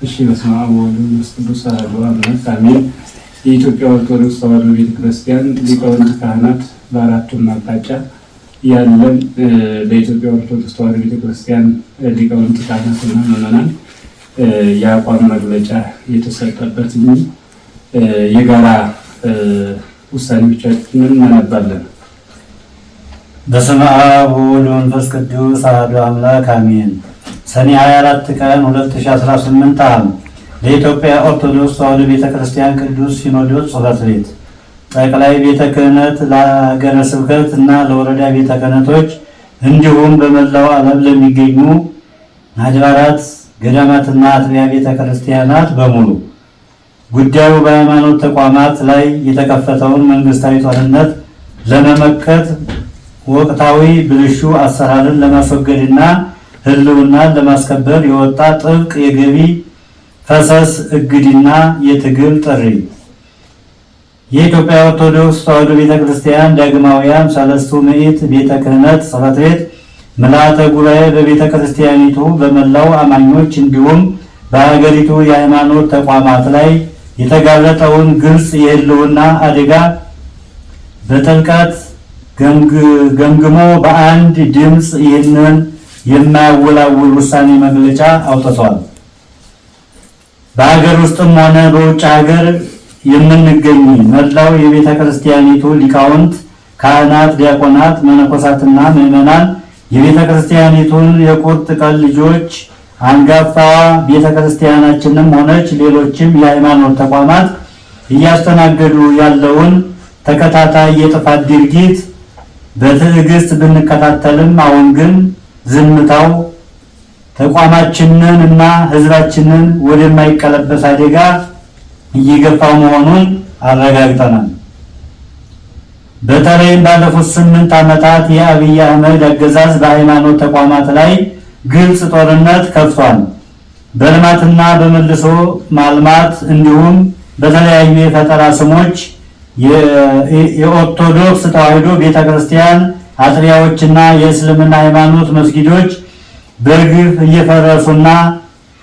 እሺ በስመ አብ ወወልድ ወመንፈስ ቅዱስ አሐዱ አምላክ አሜን። የኢትዮጵያ ኦርቶዶክስ ተዋሕዶ ቤተክርስቲያን ሊቃውንት ካህናት በአራቱም አቅጣጫ ያለን ለኢትዮጵያ ኦርቶዶክስ ተዋሕዶ ቤተክርስቲያን ሊቃውንት ካህናትና ምዕመናን የአቋም መግለጫ የተሰጠበት የጋራ ውሳኔዎቻችንን እናነባለን። በስመ አብ ወወልድ ወመንፈስ ቅዱስ አሐዱ አምላክ አሜን። ሰኔ 24 ቀን 2018 ዓ.ም ለኢትዮጵያ ኦርቶዶክስ ተዋሕዶ ቤተክርስቲያን ቅዱስ ሲኖዶስ ጽሕፈት ቤት ጠቅላይ ቤተ ክህነት ለሀገረ ስብከት እና ለወረዳ ቤተ ክህነቶች እንዲሁም በመላው ዓለም ለሚገኙ አድባራት ገዳማትና አጥቢያ ቤተ ክርስቲያናት በሙሉ ጉዳዩ በሃይማኖት ተቋማት ላይ የተከፈተውን መንግስታዊ ጦርነት ለመመከት ወቅታዊ ብልሹ አሰራርን ለማስወገድና ህልውናን ለማስከበር የወጣ ጥብቅ የገቢ ፈሰስ እግድና የትግል ጥሪ የኢትዮጵያ ኦርቶዶክስ ተዋሕዶ ቤተክርስቲያን ዳግማውያን ሰለስቱ ምዕት ቤተ ክህነት ጽሕፈት ቤት ምልዓተ ጉባኤ በቤተ ክርስቲያኒቱ በመላው አማኞች እንዲሁም በሀገሪቱ የሃይማኖት ተቋማት ላይ የተጋረጠውን ግልጽ የህልውና አደጋ በጥልቀት ገምግሞ በአንድ ድምፅ ይህንን የማያወላውል ውሳኔ መግለጫ አውጥቷል። በሀገር ውስጥም ሆነ በውጭ ሀገር የምንገኝ መላው የቤተ ክርስቲያኒቱ ሊቃውንት፣ ካህናት፣ ዲያቆናት፣ መነኮሳትና ምዕመናን የቤተ ክርስቲያኒቱን የቁርጥ ቀን ልጆች አንጋፋዋ ቤተ ክርስቲያናችንም ሆነች ሌሎችም የሃይማኖት ተቋማት እያስተናገዱ ያለውን ተከታታይ የጥፋት ድርጊት በትዕግስት ብንከታተልም አሁን ግን ዝምታው ተቋማችንን እና ህዝባችንን ወደማይቀለበስ አደጋ እየገፋው መሆኑን አረጋግጠናል። በተለይም ባለፉት 8 ዓመታት የአብይ አህመድ አገዛዝ በሃይማኖት ተቋማት ላይ ግልጽ ጦርነት ከፍቷል። በልማትና በመልሶ ማልማት እንዲሁም በተለያዩ የፈጠራ ስሞች የኦርቶዶክስ ተዋሕዶ ቤተክርስቲያን አጥቢያዎችና የእስልምና ሃይማኖት መስጊዶች በግፍ እየፈረሱና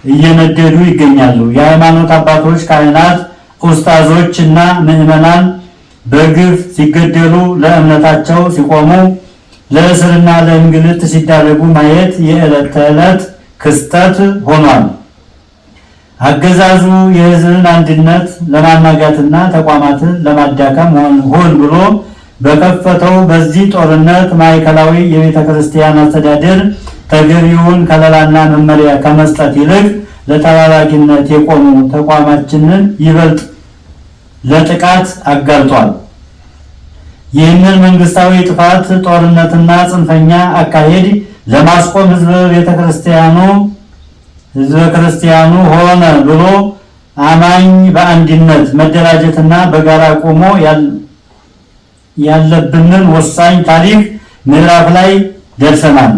እየነደዱ ይገኛሉ። የሃይማኖት አባቶች፣ ካህናት፣ ኡስታዞች እና ምዕመናን በግፍ ሲገደሉ፣ ለእምነታቸው ሲቆሙ፣ ለእስርና ለእንግልት ሲዳረጉ ማየት የዕለት ተዕለት ክስተት ሆኗል። አገዛዙ የህዝብን አንድነት ለማናጋትና ተቋማትን ለማዳከም ሆን ብሎ በከፈተው በዚህ ጦርነት ማዕከላዊ የቤተ ክርስቲያን አስተዳደር ተገቢውን ከለላና መመሪያ ከመስጠት ይልቅ ለተላላኪነት የቆሙ ተቋማችንን ይበልጥ ለጥቃት አጋልጧል። ይህንን መንግስታዊ ጥፋት ጦርነትና ጽንፈኛ አካሄድ ለማስቆም ህዝበ ክርስቲያኑ ሆነ ብሎ አማኝ በአንድነት መደራጀትና በጋራ ቆሞ ያለብንን ወሳኝ ታሪክ ምዕራፍ ላይ ደርሰናል።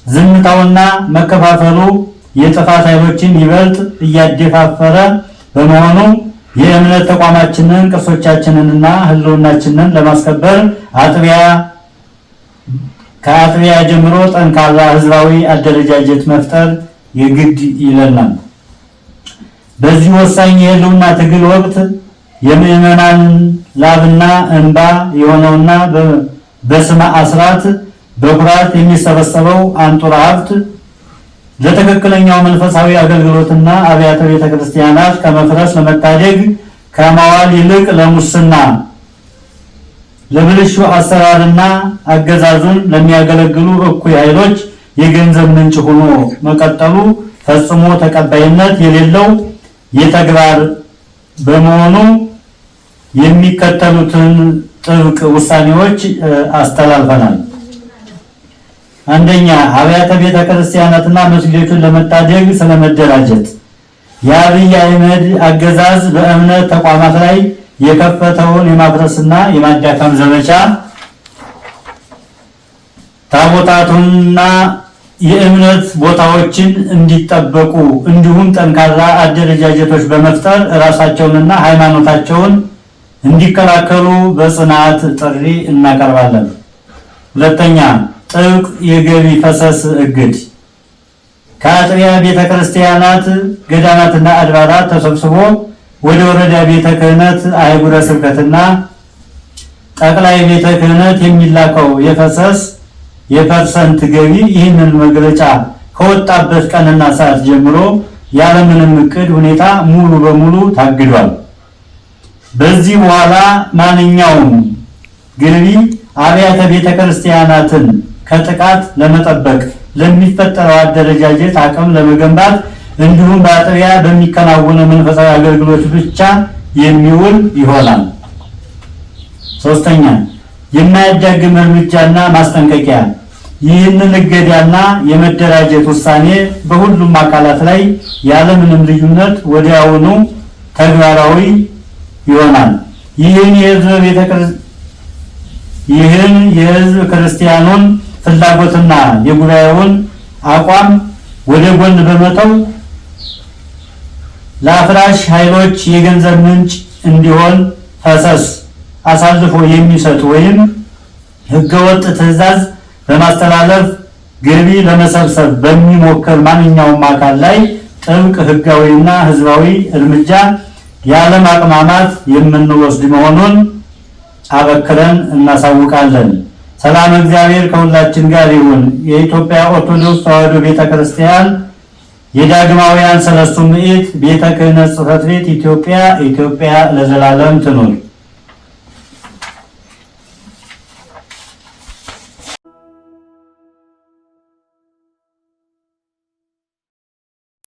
ዝምታውና መከፋፈሉ የጥፋት ኃይሎችን ይበልጥ እያደፋፈረ በመሆኑ የእምነት ተቋማችንን ቅርሶቻችንንና ህልውናችንን ለማስከበር ከአጥቢያ ጀምሮ ጠንካራ ህዝባዊ አደረጃጀት መፍጠር የግድ ይለናል። በዚህ ወሳኝ የህልውና ትግል ወቅት የምዕመናን ላብና እንባ የሆነውና በስመ አስራት በኩራት የሚሰበሰበው አንጡራ ሀብት ለትክክለኛው መንፈሳዊ አገልግሎትና አብያተ ቤተክርስቲያናት ከመፍረስ ለመታደግ ከማዋል ይልቅ ለሙስና፣ ለብልሹ አሰራርና አገዛዙን ለሚያገለግሉ እኩይ ኃይሎች የገንዘብ ምንጭ ሆኖ መቀጠሉ ፈጽሞ ተቀባይነት የሌለው የተግባር በመሆኑ የሚከተሉትን ጥብቅ ውሳኔዎች አስተላልፈናል። አንደኛ፣ አብያተ ቤተክርስቲያናትና መስጊዶችን ለመታደግ ስለመደራጀት የአብይ አህመድ አገዛዝ በእምነት ተቋማት ላይ የከፈተውን የማፍረስና የማዳከም ዘመቻ ታቦታቱንና የእምነት ቦታዎችን እንዲጠበቁ እንዲሁም ጠንካራ አደረጃጀቶች በመፍጠር ራሳቸውንና ሃይማኖታቸውን እንዲከላከሉ በጽናት ጥሪ እናቀርባለን። ሁለተኛ፣ ጥብቅ የገቢ ፈሰስ እግድ ከአጥቢያ ቤተክርስቲያናት ገዳማትና አድባራት ተሰብስቦ ወደ ወረዳ ቤተ ክህነት አህጉረ ስብከትና ጠቅላይ ቤተ ክህነት የሚላከው የፐርሰንት ገቢ ይህንን መግለጫ ከወጣበት ቀንና ሰዓት ጀምሮ ያለምንም እቅድ ሁኔታ ሙሉ በሙሉ ታግዷል። በዚህ በኋላ ማንኛውም ገቢ አብያተ ቤተክርስቲያናትን ከጥቃት ለመጠበቅ ለሚፈጠረው አደረጃጀት አቅም ለመገንባት እንዲሁም በአጥቢያ በሚከናወኑ መንፈሳዊ አገልግሎት ብቻ የሚውል ይሆናል። ሶስተኛ የማያዳግም እርምጃና ማስጠንቀቂያ። ይህንን እገዳና የመደራጀት ውሳኔ በሁሉም አካላት ላይ ያለምንም ልዩነት ወዲያውኑ ተግባራዊ ይሆናል። ይህን የህዝብ ክርስቲያኑን ፍላጎትና የጉባኤውን አቋም ወደ ጎን በመተው ለአፍራሽ ኃይሎች የገንዘብ ምንጭ እንዲሆን ፈሰስ አሳልፎ የሚሰጥ ወይም ህገወጥ ትዕዛዝ በማስተላለፍ ገቢ ለመሰብሰብ በሚሞክር ማንኛውም አካል ላይ ጥብቅ ህጋዊና ህዝባዊ እርምጃ ያለማቅማማት የምንወስድ መሆኑን አበክረን እናሳውቃለን። ሰላም እግዚአብሔር ከሁላችን ጋር ይሁን። የኢትዮጵያ ኦርቶዶክስ ተዋሕዶ ቤተክርስቲያን የዳግማውያን ሰለስቱ ምዕት ቤተ ክህነት ጽሕፈት ቤት ኢትዮጵያ ለዘላለም ትኑር።